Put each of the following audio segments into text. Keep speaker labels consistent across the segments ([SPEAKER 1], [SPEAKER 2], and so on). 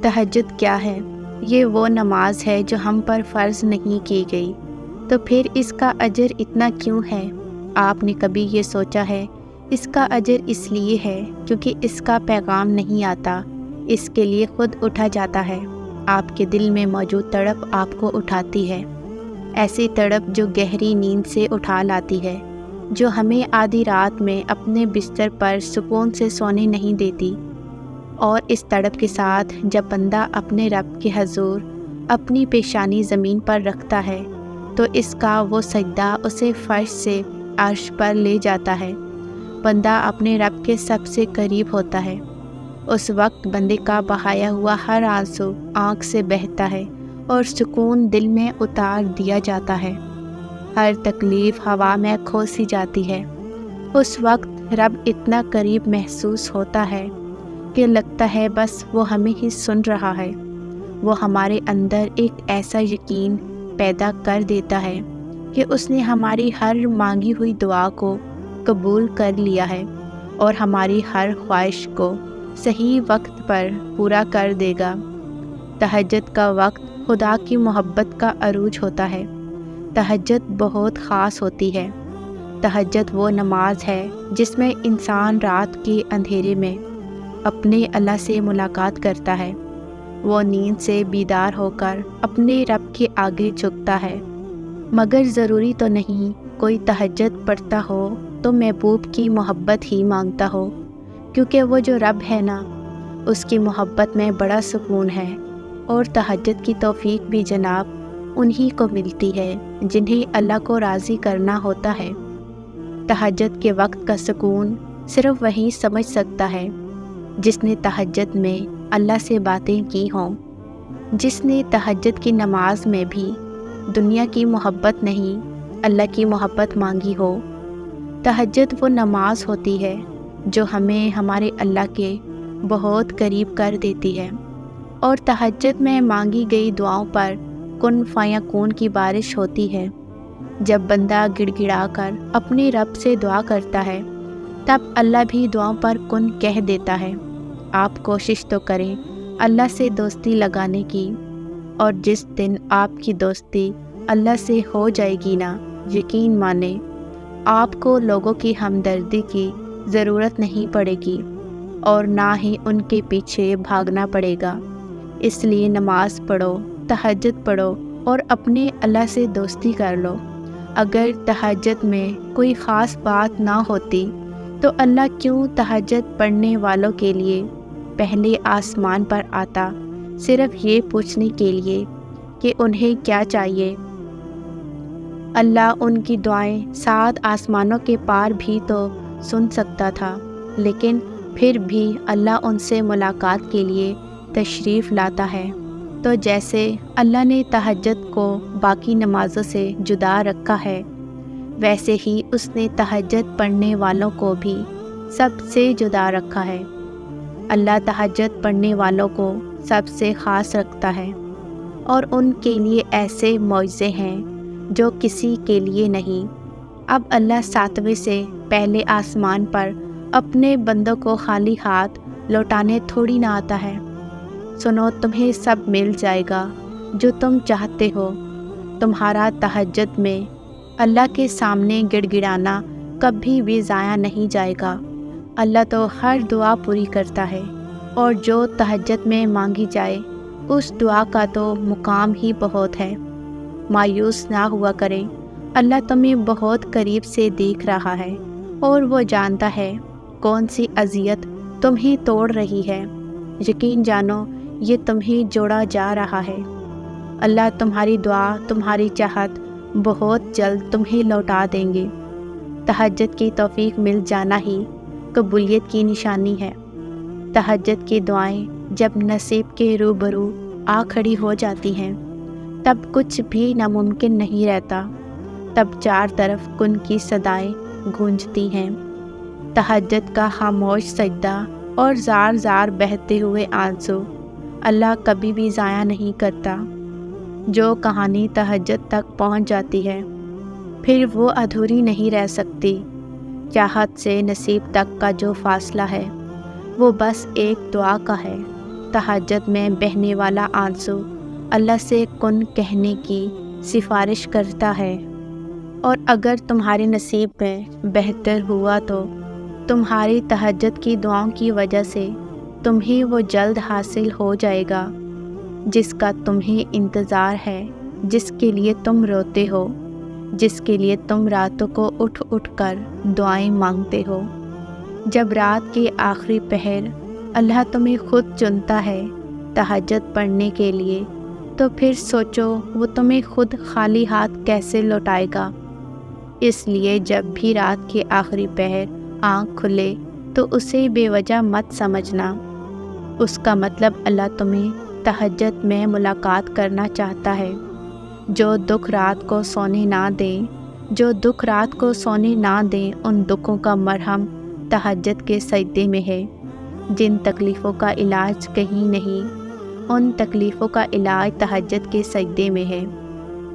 [SPEAKER 1] تہجد کیا ہے؟ یہ وہ نماز ہے جو ہم پر فرض نہیں کی گئی، تو پھر اس کا اجر اتنا کیوں ہے؟ آپ نے کبھی یہ سوچا ہے؟ اس کا اجر اس لیے ہے کیونکہ اس کا پیغام نہیں آتا، اس کے لیے خود اٹھا جاتا ہے۔ آپ کے دل میں موجود تڑپ آپ کو اٹھاتی ہے، ایسی تڑپ جو گہری نیند سے اٹھا لاتی ہے، جو ہمیں آدھی رات میں اپنے بستر پر سکون سے سونے نہیں دیتی۔ اور اس تڑپ کے ساتھ جب بندہ اپنے رب کے حضور اپنی پیشانی زمین پر رکھتا ہے تو اس کا وہ سجدہ اسے فرش سے عرش پر لے جاتا ہے۔ بندہ اپنے رب کے سب سے قریب ہوتا ہے۔ اس وقت بندے کا بہایا ہوا ہر آنسو آنکھ سے بہتا ہے اور سکون دل میں اتار دیا جاتا ہے، ہر تکلیف ہوا میں کھو سی جاتی ہے۔ اس وقت رب اتنا قریب محسوس ہوتا ہے کہ لگتا ہے بس وہ ہمیں ہی سن رہا ہے۔ وہ ہمارے اندر ایک ایسا یقین پیدا کر دیتا ہے کہ اس نے ہماری ہر مانگی ہوئی دعا کو قبول کر لیا ہے اور ہماری ہر خواہش کو صحیح وقت پر پورا کر دے گا۔ تہجد کا وقت خدا کی محبت کا عروج ہوتا ہے۔ تہجد بہت خاص ہوتی ہے۔ تہجد وہ نماز ہے جس میں انسان رات کے اندھیرے میں اپنے اللہ سے ملاقات کرتا ہے۔ وہ نیند سے بیدار ہو کر اپنے رب کے آگے جھکتا ہے، مگر ضروری تو نہیں کوئی تہجد پڑھتا ہو تو محبوب کی محبت ہی مانگتا ہو، کیونکہ وہ جو رب ہے نا، اس کی محبت میں بڑا سکون ہے۔ اور تہجد کی توفیق بھی جناب انہی کو ملتی ہے جنہیں اللہ کو راضی کرنا ہوتا ہے۔ تہجد کے وقت کا سکون صرف وہی سمجھ سکتا ہے جس نے تہجد میں اللہ سے باتیں کی ہوں، جس نے تہجد کی نماز میں بھی دنیا کی محبت نہیں اللہ کی محبت مانگی ہو۔ تہجد وہ نماز ہوتی ہے جو ہمیں ہمارے اللہ کے بہت قریب کر دیتی ہے، اور تہجد میں مانگی گئی دعاؤں پر کن فیکون کی بارش ہوتی ہے۔ جب بندہ گڑ گڑا کر اپنے رب سے دعا کرتا ہے تب اللہ بھی دعاؤں پر کن کہہ دیتا ہے۔ آپ کوشش تو کریں اللہ سے دوستی لگانے کی، اور جس دن آپ کی دوستی اللہ سے ہو جائے گی نا، یقین مانیں آپ کو لوگوں کی ہمدردی کی ضرورت نہیں پڑے گی اور نہ ہی ان کے پیچھے بھاگنا پڑے گا۔ اس لیے نماز پڑھو، تہجد پڑھو اور اپنے اللہ سے دوستی کر لو۔ اگر تہجد میں کوئی خاص بات نہ ہوتی تو اللہ کیوں تہجد پڑھنے والوں کے لیے پہلے آسمان پر آتا، صرف یہ پوچھنے کے لیے کہ انہیں کیا چاہیے؟ اللہ ان کی دعائیں 7 آسمانوں کے پار بھی تو سن سکتا تھا، لیکن پھر بھی اللہ ان سے ملاقات کے لیے تشریف لاتا ہے۔ تو جیسے اللہ نے تہجد کو باقی نمازوں سے جدا رکھا ہے، ویسے ہی اس نے تہجد پڑھنے والوں کو بھی سب سے جدا رکھا ہے۔ اللہ تہجد پڑھنے والوں کو سب سے خاص رکھتا ہے، اور ان کے لیے ایسے معجزے ہیں جو کسی کے لیے نہیں۔ اب اللہ 7ویں سے پہلے آسمان پر اپنے بندوں کو خالی ہاتھ لوٹانے تھوڑی نہ آتا ہے۔ سنو، تمہیں سب مل جائے گا جو تم چاہتے ہو۔ تمہارا تہجد میں اللہ کے سامنے گڑ گڑانا کبھی بھی ضائع نہیں جائے گا۔ اللہ تو ہر دعا پوری کرتا ہے، اور جو تہجد میں مانگی جائے اس دعا کا تو مقام ہی بہت ہے۔ مایوس نہ ہوا کریں، اللہ تمہیں بہت قریب سے دیکھ رہا ہے اور وہ جانتا ہے کون سی اذیت تمہیں توڑ رہی ہے۔ یقین جانو یہ تمہیں جوڑا جا رہا ہے۔ اللہ تمہاری دعا، تمہاری چاہت بہت جلد تمہیں لوٹا دیں گے۔ تہجد کی توفیق مل جانا ہی قبولیت کی نشانی ہے۔ تہجد کی دعائیں جب نصیب کے روبرو آ کھڑی ہو جاتی ہیں تب کچھ بھی ناممکن نہیں رہتا، تب 4 طرف کن کی صدائیں گونجتی ہیں۔ تہجد کا خاموش سجدہ اور زار زار بہتے ہوئے آنسو اللہ کبھی بھی ضائع نہیں کرتا۔ جو کہانی تہجد تک پہنچ جاتی ہے پھر وہ ادھوری نہیں رہ سکتی۔ چاہت سے نصیب تک کا جو فاصلہ ہے وہ بس ایک دعا کا ہے۔ تہجد میں بہنے والا آنسو اللہ سے کن کہنے کی سفارش کرتا ہے، اور اگر تمہارے نصیب میں بہتر ہوا تو تمہاری تہجد کی دعاؤں کی وجہ سے تمہیں وہ جلد حاصل ہو جائے گا جس کا تمہیں انتظار ہے، جس کے لیے تم روتے ہو، جس کے لیے تم راتوں کو اٹھ اٹھ کر دعائیں مانگتے ہو۔ جب رات کے آخری پہر اللہ تمہیں خود چنتا ہے تہجد پڑھنے کے لیے، تو پھر سوچو وہ تمہیں خود خالی ہاتھ کیسے لوٹائے گا۔ اس لیے جب بھی رات کے آخری پہر آنکھ کھلے تو اسے بے وجہ مت سمجھنا، اس کا مطلب اللہ تمہیں تہجد میں ملاقات کرنا چاہتا ہے۔ جو دکھ رات کو سونے نہ دیں ان دکھوں کا مرہم تہجد کے سجدے میں ہے۔ جن تکلیفوں کا علاج کہیں نہیں، ان تکلیفوں کا علاج تہجد کے سجدے میں ہے۔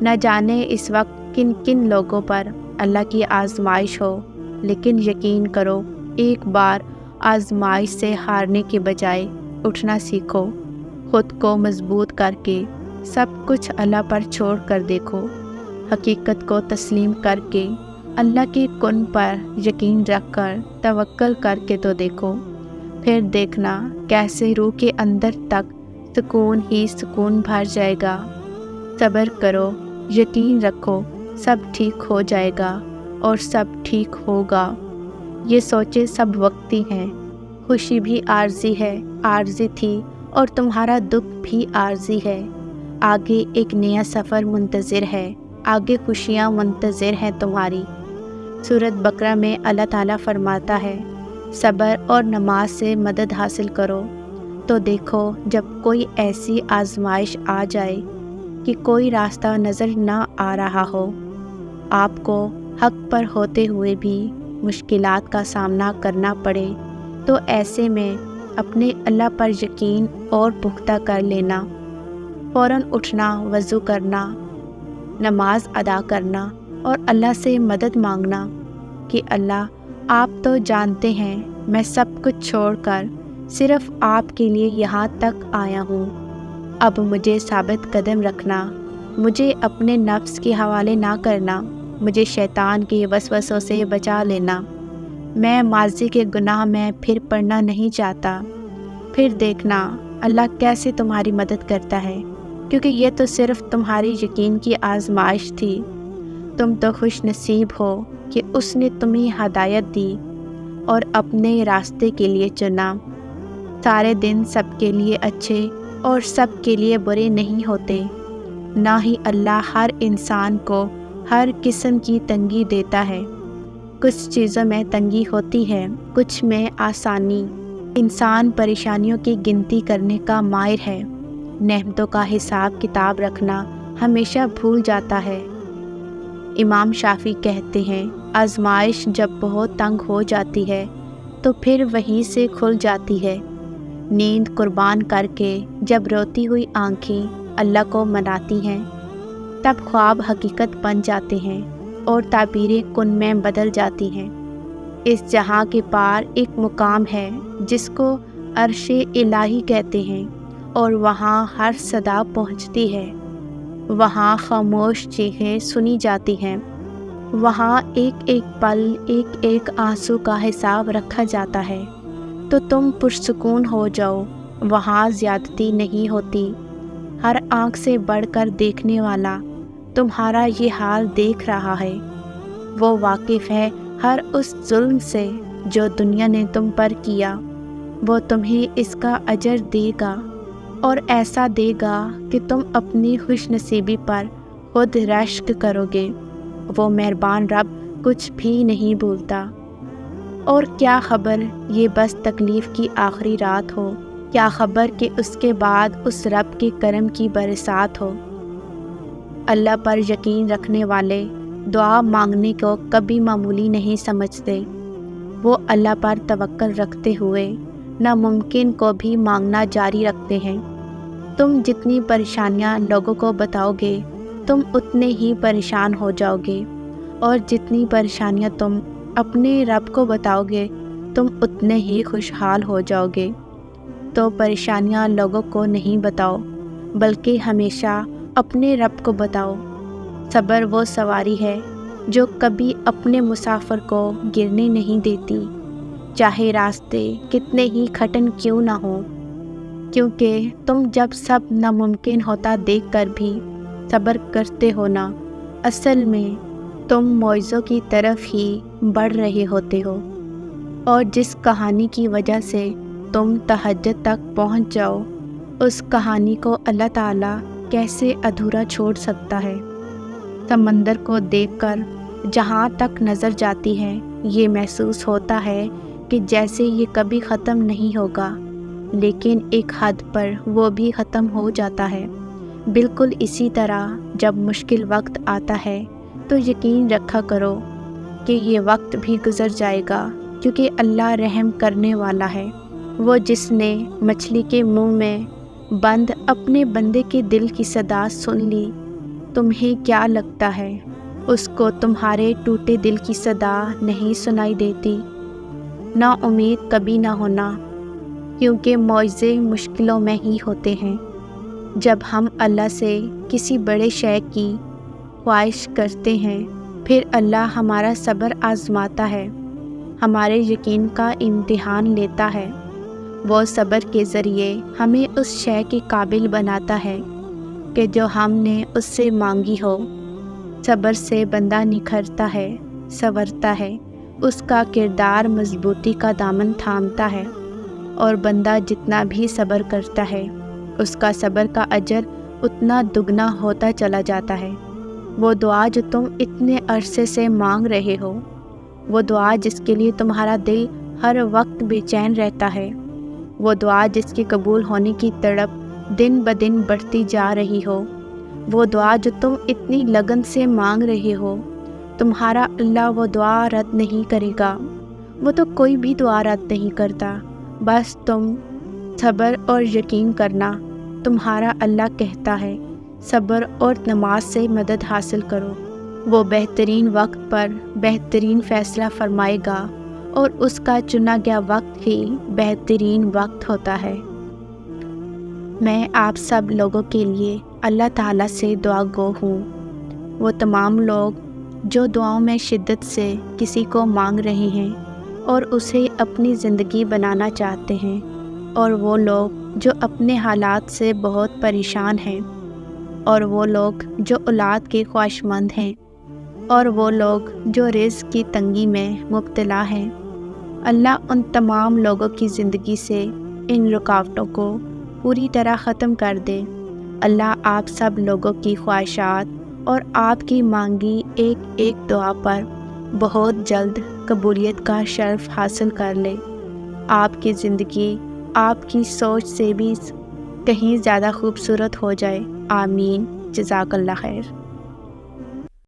[SPEAKER 1] نہ جانے اس وقت کن کن لوگوں پر اللہ کی آزمائش ہو، لیکن یقین کرو ایک بار آزمائش سے ہارنے کے بجائے اٹھنا سیکھو، خود کو مضبوط کر کے سب کچھ اللہ پر چھوڑ کر دیکھو، حقیقت کو تسلیم کر کے اللہ کے کن پر یقین رکھ کر توکل کر کے تو دیکھو، پھر دیکھنا کیسے روح کے اندر تک سکون ہی سکون بھر جائے گا۔ صبر کرو، یقین رکھو، سب ٹھیک ہو جائے گا اور سب ٹھیک ہوگا۔ یہ سوچیں سب وقتی ہیں، خوشی بھی عارضی تھی اور تمہارا دکھ بھی عارضی ہے۔ آگے ایک نیا سفر منتظر ہے، آگے خوشیاں منتظر ہیں تمہاری۔ سورۃ بقرہ میں اللہ تعالیٰ فرماتا ہے، صبر اور نماز سے مدد حاصل کرو۔ تو دیکھو جب کوئی ایسی آزمائش آ جائے کہ کوئی راستہ نظر نہ آ رہا ہو، آپ کو حق پر ہوتے ہوئے بھی مشکلات کا سامنا کرنا پڑے، تو ایسے میں اپنے اللہ پر یقین اور پختہ کر لینا، فوراً اٹھنا، وضو کرنا، نماز ادا کرنا اور اللہ سے مدد مانگنا کہ اللہ آپ تو جانتے ہیں میں سب کچھ چھوڑ کر صرف آپ کے لیے یہاں تک آیا ہوں، اب مجھے ثابت قدم رکھنا، مجھے اپنے نفس کے حوالے نہ کرنا، مجھے شیطان کے وسوسوں سے بچا لینا، میں ماضی کے گناہ میں پھر پڑنا نہیں چاہتا۔ پھر دیکھنا اللہ کیسے تمہاری مدد کرتا ہے، کیونکہ یہ تو صرف تمہاری یقین کی آزمائش تھی۔ تم تو خوش نصیب ہو کہ اس نے تمہیں ہدایت دی اور اپنے راستے کے لیے چنا۔ سارے دن سب کے لیے اچھے اور سب کے لیے برے نہیں ہوتے، نہ ہی اللہ ہر انسان کو ہر قسم کی تنگی دیتا ہے۔ کچھ چیزوں میں تنگی ہوتی ہے، کچھ میں آسانی۔ انسان پریشانیوں کی گنتی کرنے کا ماہر ہے، نعمتوں کا حساب کتاب رکھنا ہمیشہ بھول جاتا ہے۔ امام شافعی کہتے ہیں، آزمائش جب بہت تنگ ہو جاتی ہے تو پھر وہیں سے کھل جاتی ہے۔ نیند قربان کر کے جب روتی ہوئی آنکھیں اللہ کو مناتی ہیں، تب خواب حقیقت بن جاتے ہیں اور تعبیریں کن میں بدل جاتی ہیں۔ اس جہاں کے پار ایک مقام ہے جس کو عرش الہی کہتے ہیں، اور وہاں ہر صدا پہنچتی ہے، وہاں خاموش چیخیں سنی جاتی ہیں، وہاں ایک ایک پل، ایک ایک آنسو کا حساب رکھا جاتا ہے۔ تو تم پرسکون ہو جاؤ، وہاں زیادتی نہیں ہوتی۔ ہر آنکھ سے بڑھ کر دیکھنے والا تمہارا یہ حال دیکھ رہا ہے، وہ واقف ہے ہر اس ظلم سے جو دنیا نے تم پر کیا، وہ تمہیں اس کا اجر دے گا، اور ایسا دے گا کہ تم اپنی خوش نصیبی پر خود رشک کرو گے۔ وہ مہربان رب کچھ بھی نہیں بھولتا۔ اور کیا خبر یہ بس تکلیف کی آخری رات ہو، کیا خبر کہ اس کے بعد اس رب کے کرم کی برسات ہو۔ اللہ پر یقین رکھنے والے دعا مانگنے کو کبھی معمولی نہیں سمجھتے، وہ اللہ پر توکل رکھتے ہوئے ناممکن کو بھی مانگنا جاری رکھتے ہیں۔ تم جتنی پریشانیاں لوگوں کو بتاؤ گے تم اتنے ہی پریشان ہو جاؤ گے، اور جتنی پریشانیاں تم اپنے رب کو بتاؤ گے تم اتنے ہی خوشحال ہو جاؤ گے۔ تو پریشانیاں لوگوں کو نہیں بتاؤ، بلکہ ہمیشہ اپنے رب کو بتاؤ۔ صبر وہ سواری ہے جو کبھی اپنے مسافر کو گرنے نہیں دیتی، چاہے راستے کتنے ہی کٹھن کیوں نہ ہوں، کیونکہ تم جب سب ناممکن ہوتا دیکھ کر بھی صبر کرتے ہو نا، اصل میں تم معجزوں کی طرف ہی بڑھ رہے ہوتے ہو۔ اور جس کہانی کی وجہ سے تم تہجد تک پہنچ جاؤ، اس کہانی کو اللہ تعالیٰ کیسے ادھورا چھوڑ سکتا ہے؟ سمندر کو دیکھ کر جہاں تک نظر جاتی ہے، یہ محسوس ہوتا ہے کہ جیسے یہ کبھی ختم نہیں ہوگا، لیکن ایک حد پر وہ بھی ختم ہو جاتا ہے۔ بالکل اسی طرح جب مشکل وقت آتا ہے تو یقین رکھا کرو کہ یہ وقت بھی گزر جائے گا، کیونکہ اللہ رحم کرنے والا ہے۔ وہ جس نے مچھلی کے منہ میں بند اپنے بندے کے دل کی صدا سن لی، تمہیں کیا لگتا ہے اس کو تمہارے ٹوٹے دل کی صدا نہیں سنائی دیتی؟ نا امید کبھی نہ ہونا، کیونکہ معجزے مشکلوں میں ہی ہوتے ہیں۔ جب ہم اللہ سے کسی بڑے شے کی خواہش کرتے ہیں، پھر اللہ ہمارا صبر آزماتا ہے، ہمارے یقین کا امتحان لیتا ہے۔ وہ صبر کے ذریعے ہمیں اس شے کے قابل بناتا ہے کہ جو ہم نے اس سے مانگی ہو۔ صبر سے بندہ نکھرتا ہے، سنورتا ہے، اس کا کردار مضبوطی کا دامن تھامتا ہے، اور بندہ جتنا بھی صبر کرتا ہے، اس کا صبر کا اجر اتنا دگنا ہوتا چلا جاتا ہے۔ وہ دعا جو تم اتنے عرصے سے مانگ رہے ہو، وہ دعا جس کے لیے تمہارا دل ہر وقت بے چین رہتا ہے، وہ دعا جس کے قبول ہونے کی تڑپ دن بدن بڑھتی جا رہی ہو، وہ دعا جو تم اتنی لگن سے مانگ رہے ہو، تمہارا اللہ وہ دعا رد نہیں کرے گا۔ وہ تو کوئی بھی دعا رد نہیں کرتا، بس تم صبر اور یقین کرنا۔ تمہارا اللہ کہتا ہے، صبر اور نماز سے مدد حاصل کرو۔ وہ بہترین وقت پر بہترین فیصلہ فرمائے گا، اور اس کا چنا گیا وقت ہی بہترین وقت ہوتا ہے۔ میں آپ سب لوگوں کے لیے اللہ تعالیٰ سے دعا گو ہوں، وہ تمام لوگ جو دعاؤں میں شدت سے کسی کو مانگ رہے ہیں اور اسے اپنی زندگی بنانا چاہتے ہیں، اور وہ لوگ جو اپنے حالات سے بہت پریشان ہیں، اور وہ لوگ جو اولاد کے خواہش مند ہیں، اور وہ لوگ جو رزق کی تنگی میں مبتلا ہیں۔ اللہ ان تمام لوگوں کی زندگی سے ان رکاوٹوں کو پوری طرح ختم کر دے۔ اللہ آپ سب لوگوں کی خواہشات اور آپ کی مانگی ایک ایک دعا پر بہت جلد قبولیت کا شرف حاصل کر لے۔ آپ کی زندگی آپ کی سوچ سے بھی کہیں زیادہ خوبصورت ہو جائے۔ آمین۔ جزاک اللہ خیر۔